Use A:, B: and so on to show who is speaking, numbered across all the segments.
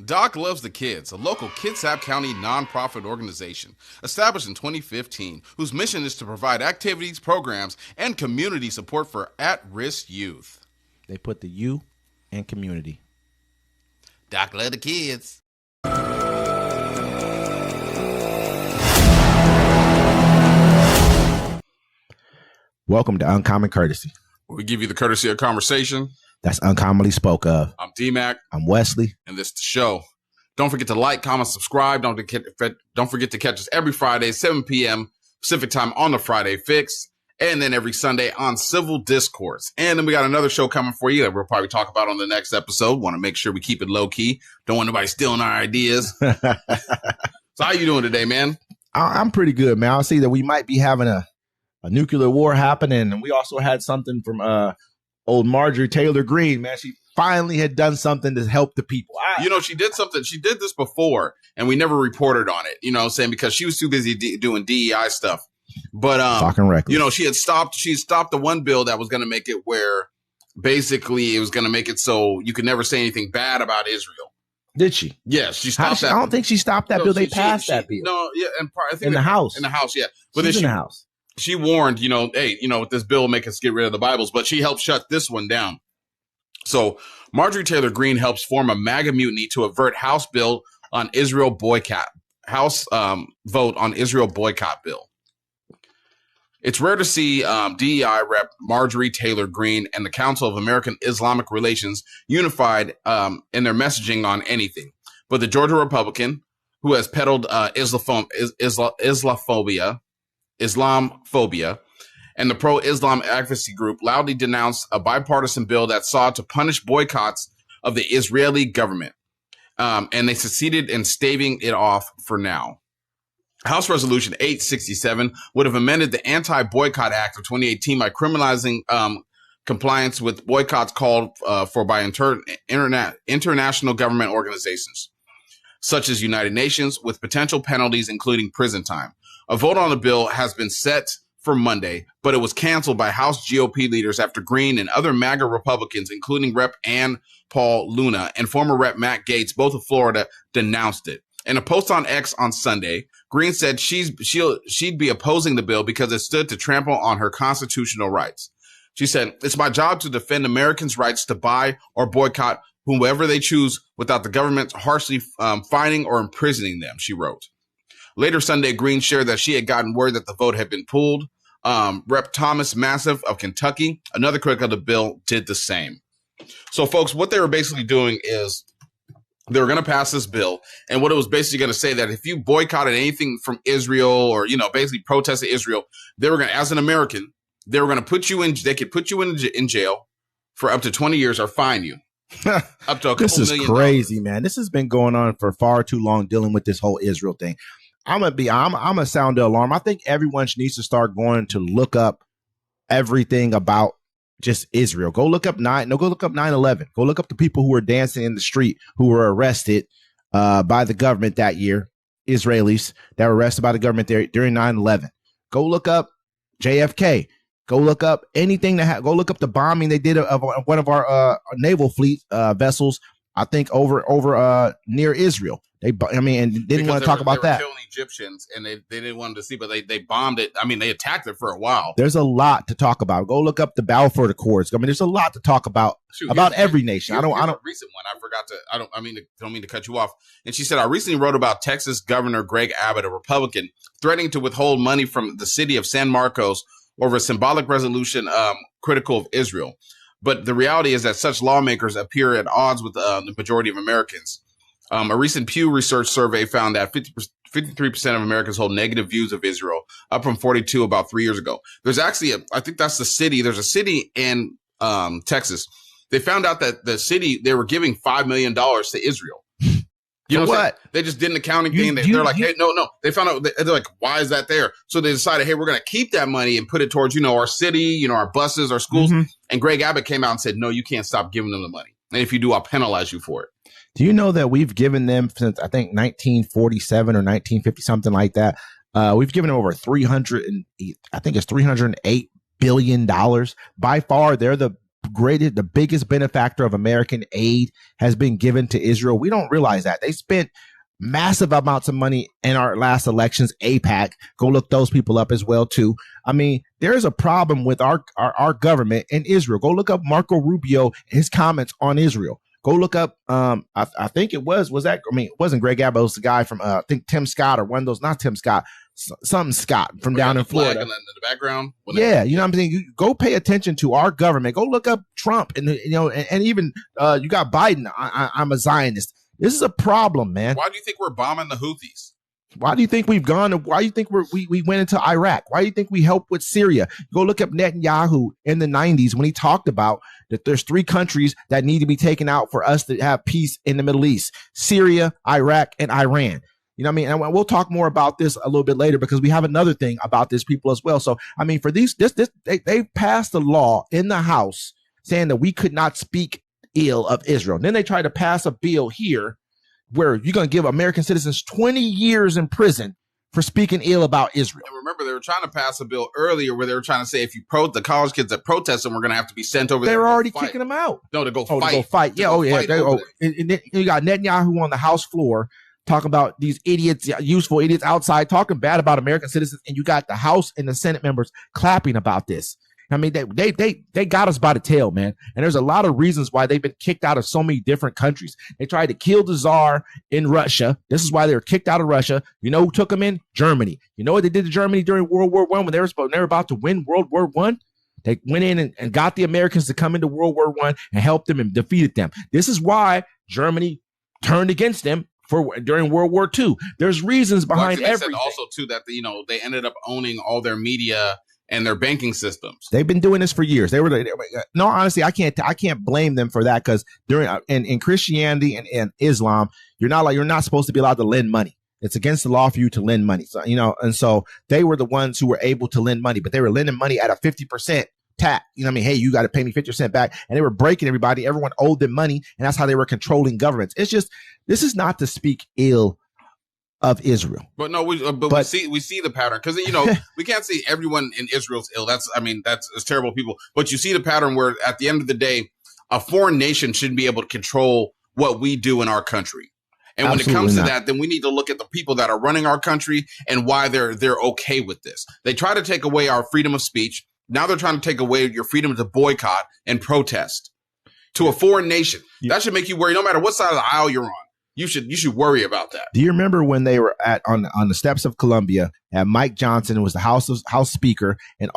A: Doc Loves the Kids, a local Kitsap County nonprofit organization established in 2015, whose mission is to provide activities, programs, and community support for at-risk youth.
B: They put the you in community.
A: Doc Loves the Kids.
B: Welcome to Uncommon Courtesy.
A: We give you the courtesy of conversation
B: That's uncommonly spoke of.
A: I'm D-Mac.
B: I'm Wesley.
A: And this is the show. Don't forget to like, comment, subscribe. Don't forget to catch us every Friday, 7 p.m. Pacific time on the Friday Fix. And then every Sunday on Civil Discourse. And then we got another show coming for you that we'll probably talk about on the next episode. Want to make sure we keep it low key. Don't want nobody stealing our ideas. So how you doing today, man?
B: I'm pretty good, man. I see that we might be having a nuclear war happening. And we also had something from old Marjorie Taylor Greene, man. She finally had done something to help the people.
A: She did something. She did this before, and we never reported on it, you know what I'm saying? Because she was too busy doing DEI stuff. But,
B: talking reckless.
A: She stopped the one bill that was going to make it where basically it was going to make it so you could never say anything bad about Israel.
B: Did she?
A: Yes, she stopped that.
B: I don't think she stopped that bill. They passed that bill.
A: No, yeah. And I think
B: in the House.
A: In the House, yeah. But
B: She's in the House.
A: She warned, hey, with this bill, make us get rid of the Bibles, but she helped shut this one down. So Marjorie Taylor Greene helps form a MAGA mutiny to avert House bill on Israel boycott. House vote on Israel boycott bill. It's rare to see DEI rep Marjorie Taylor Greene and the Council of American-Islamic Relations unified in their messaging on anything. But the Georgia Republican, who has peddled Islamophobia, and the pro-Islam advocacy group loudly denounced a bipartisan bill that sought to punish boycotts of the Israeli government. And they succeeded in staving it off for now. House Resolution 867 would have amended the Anti-Boycott Act of 2018 by criminalizing compliance with boycotts called for by international government organizations, such as United Nations, with potential penalties including prison time. A vote on the bill has been set for Monday, but it was canceled by House GOP leaders after Greene and other MAGA Republicans, including Rep. Paulina Luna and former Rep. Matt Gaetz, both of Florida, denounced it. In a post on X on Sunday, Greene said she'd be opposing the bill because it stood to trample on her constitutional rights. She said, "It's my job to defend Americans' rights to buy or boycott whomever they choose without the government harshly fining or imprisoning them," she wrote. Later Sunday, Greene shared that she had gotten word that the vote had been pulled. Rep. Thomas Massive of Kentucky, another critic of the bill, did the same. So, folks, what they were basically doing is they were going to pass this bill, and what it was basically going to say that if you boycotted anything from Israel or, basically protested Israel, they were going to, as an American, they were going to put you in, they could put you in jail for up to 20 years or fine you. Up to a couple
B: This is
A: million
B: crazy, man. This has been going on for far too long, dealing with this whole Israel thing. I'm gonna sound the alarm. I think everyone needs to start going to look up everything about just Israel. Go look up 9/11. Go look up the people who were dancing in the street who were arrested by the government that year. Israelis that were arrested by the government there during 9/11. Go look up JFK. Go look up anything go look up the bombing they did of one of our naval fleet vessels. I think over near Israel. They didn't want to talk about that.
A: They were killing Egyptians, and they didn't want to see, but they bombed it. They attacked it for a while.
B: There's a lot to talk about. Go look up the Balfour Accords. There's a lot to talk about every nation.
A: I don't. A recent one. I forgot to. Don't mean to cut you off. And she said, I recently wrote about Texas Governor Greg Abbott, a Republican, threatening to withhold money from the city of San Marcos over a symbolic resolution critical of Israel. But the reality is that such lawmakers appear at odds with the majority of Americans. A recent Pew Research survey found that 53% of Americans hold negative views of Israel, up from 42 about 3 years ago. There's actually I think that's the city. There's a city in Texas. They found out that the city, they were giving $5 million to Israel. You know what? They just did an accounting thing. They're like, hey, no. They found out, they're like, why is that there? So they decided, hey, we're going to keep that money and put it towards, our city, our buses, our schools. Mm-hmm. And Greg Abbott came out and said, no, you can't stop giving them the money. And if you do, I'll penalize you for it.
B: Do you know that we've given them since, I think, 1947 or 1950, something like that? We've given them over $308 billion. By far, they're the the biggest benefactor of American aid has been given to Israel. We don't realize that. They spent massive amounts of money in our last elections. AIPAC, go look those people up as well too. I mean, there's a problem with our government in Israel. Go look up Marco Rubio and his comments on Israel. Go look up, I think it wasn't Greg Abbott, it was the guy from, I think Tim Scott or one of those, not Tim Scott, something Scott from down in Florida.
A: In the background.
B: Yeah, you know what I'm saying? You go pay attention to our government. Go look up Trump and even you got Biden. I'm a Zionist. This is a problem, man.
A: Why do you think we're bombing the Houthis?
B: Why do you think we've gone? Why do you think we went into Iraq? Why do you think we helped with Syria? Go look up Netanyahu in the 90s when he talked about that there's 3 countries that need to be taken out for us to have peace in the Middle East: Syria, Iraq, and Iran. You know what I mean? And we'll talk more about this a little bit later because we have another thing about this people as well. So, I mean, for they passed a law in the House saying that we could not speak ill of Israel. And then they tried to pass a bill here where you're going to give American citizens 20 years in prison for speaking ill about Israel.
A: And remember, they were trying to pass a bill earlier where they were trying to say if you the college kids that protest them, we're going to have to be sent over there.
B: They were already kicking them out.
A: No, to go
B: fight.
A: To
B: go fight. Yeah. Oh, yeah. And then you got Netanyahu on the House floor talking about these idiots, useful idiots outside talking bad about American citizens. And you got the House and the Senate members clapping about this. I mean, they got us by the tail, man. And there's a lot of reasons why they've been kicked out of so many different countries. They tried to kill the Tsar in Russia. This is why they were kicked out of Russia. You know who took them in? Germany. You know what they did to Germany during World War I when they were about to win World War I? They went in and got the Americans to come into World War I and helped them and defeated them. This is why Germany turned against them during World War II. There's reasons behind everything.
A: Said also too that they ended up owning all their media and their banking systems.
B: They've been doing this for years. No, honestly, I can't blame them for that because in Christianity and Islam, you're not supposed to be allowed to lend money. It's against the law for you to lend money. So, and so they were the ones who were able to lend money, but they were lending money at a 50% tax. You know what I mean? Hey, you got to pay me 50% back. And they were breaking everybody. Everyone owed them money. And that's how they were controlling governments. It's just, this is not to speak ill of Israel.
A: But no, we see the pattern because, we can't say everyone in Israel's ill. That's terrible people. But you see the pattern where at the end of the day, a foreign nation shouldn't be able to control what we do in our country. And when it comes to that, then we need to look at the people that are running our country and why they're okay with this. They try to take away our freedom of speech. Now they're trying to take away your freedom to boycott and protest to a foreign nation. Yeah. That should make you worry no matter what side of the aisle you're on. You should worry about that.
B: Do you remember when they were on the steps of Columbia and Mike Johnson was the House Speaker and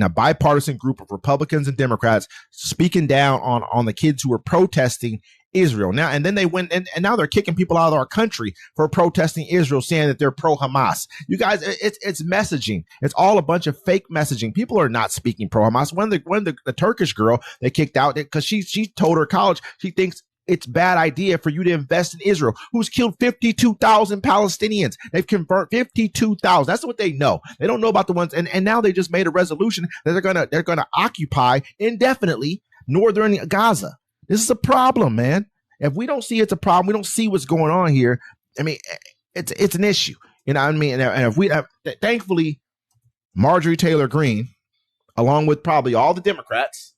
B: a bipartisan group of Republicans and Democrats speaking down on the kids who were protesting Israel now, and then they went and now they're kicking people out of our country for protesting Israel, saying that they're pro Hamas. You guys, it's messaging. It's all a bunch of fake messaging. People are not speaking pro Hamas. When the Turkish girl they kicked out because she told her college she thinks it's bad idea for you to invest in Israel, who's killed 52,000 Palestinians. They've converted 52,000. That's what they know. They don't know about the ones. And now they just made a resolution that they're gonna occupy indefinitely northern Gaza. This is a problem, man. If we don't see it's a problem, we don't see what's going on here. I mean, it's an issue. You know what I mean? And if we thankfully, Marjorie Taylor Greene, along with probably all the Democrats,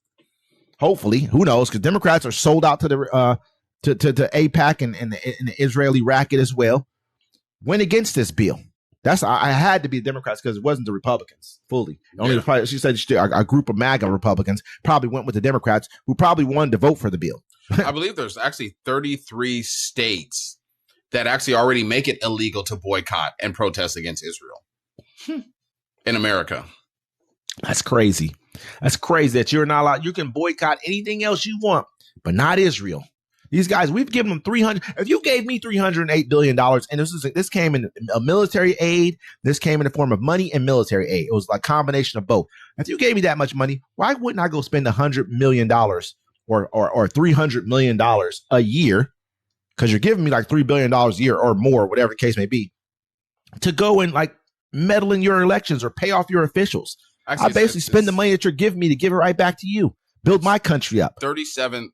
B: hopefully, who knows? Because Democrats are sold out to the to AIPAC and the Israeli racket as well. Went against this bill. I had to be the Democrats because it wasn't the Republicans fully. She said a group of MAGA Republicans probably went with the Democrats who probably wanted to vote for the bill.
A: I believe there's actually 33 states that actually already make it illegal to boycott and protest against Israel in America.
B: That's crazy. That's crazy that you're not allowed. You can boycott anything else you want, but not Israel. These guys, we've given them 300. If you gave me $308 billion, and this came in a military aid, this came in the form of money and military aid. It was like a combination of both. If you gave me that much money, why wouldn't I go spend $100 million or $300 million a year? Because you're giving me like $3 billion a year or more, whatever the case may be, to go and like meddle in your elections or pay off your officials. Actually, I basically spend the money that you're giving me to give it right back to you. Build my country up.
A: 37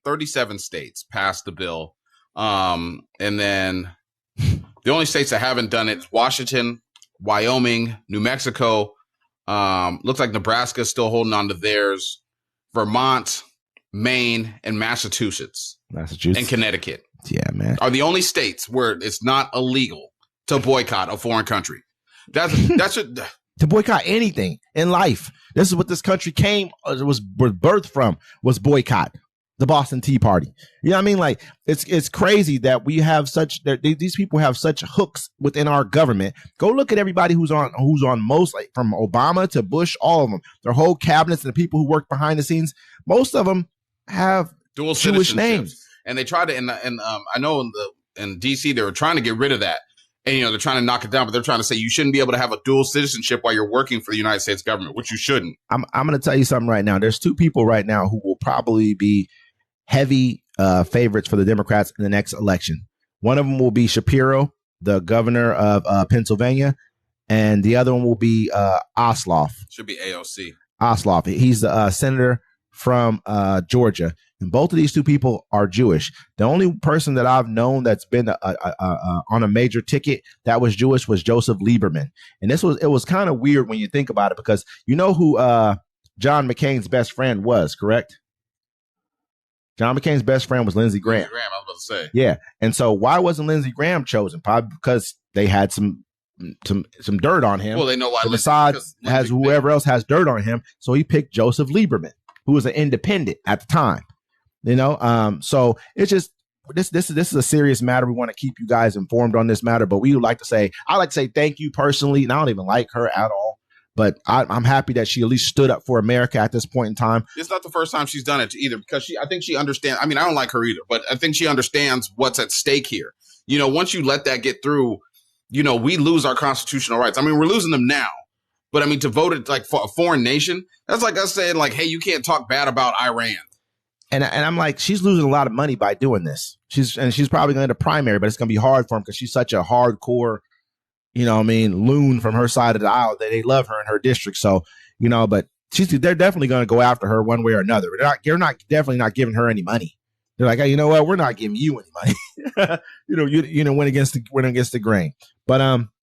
A: states passed the bill. And then the only states that haven't done it is Washington, Wyoming, New Mexico. Looks like Nebraska is still holding on to theirs. Vermont, Maine, and Massachusetts, and Connecticut.
B: Yeah, man.
A: Are the only states where it's not illegal to boycott a foreign country. That's
B: to boycott anything in life. This is what this country was birthed from, was boycott. The Boston Tea Party. You know what I mean? Like, it's crazy that we have these people have such hooks within our government. Go look at everybody who's on most, like from Obama to Bush, all of them, their whole cabinets and the people who work behind the scenes. Most of them have
A: dual
B: Jewish names.
A: And they tried to, and I know in DC, they were trying to get rid of that. And, they're trying to knock it down, but they're trying to say you shouldn't be able to have a dual citizenship while you're working for the United States government, which you shouldn't.
B: I'm going to tell you something right now. There's two people right now who will probably be heavy favorites for the Democrats in the next election. One of them will be Shapiro, the governor of Pennsylvania, and the other one will be Ossoff.
A: Should be AOC.
B: Ossoff. He's the senator from Georgia. And both of these two people are Jewish. The only person that I've known that's been on a major ticket that was Jewish was Joseph Lieberman. And it was kind of weird when you think about it, because you know who John McCain's best friend was, correct? John McCain's best friend was Lindsey Graham.
A: I was about to say.
B: Yeah. And so why wasn't Lindsey Graham chosen? Probably because they had some dirt on him.
A: Well, they know why.
B: The Mossad has whoever else has dirt on him. So he picked Joseph Lieberman, who was an independent at the time. So it's just this is a serious matter. We want to keep you guys informed on this matter, but I like to say thank you personally. And I don't even like her at all. But I'm happy that she at least stood up for America at this point in time.
A: It's not the first time she's done it either, because I think she understands. I mean, I don't like her either, but I think she understands what's at stake here. Once you let that get through, we lose our constitutional rights. I mean, we're losing them now. But I mean, to vote it like for a foreign nation, that's like us saying like, hey, you can't talk bad about Iran.
B: And I'm like, she's losing a lot of money by doing this. She's probably going to the primary, but it's going to be hard for him because she's such a hardcore, loon from her side of the aisle. They love her in her district. So, but they're definitely going to go after her one way or another. They're definitely not giving her any money. They're like, hey, you know what? We're not giving you any money. Went against the grain. But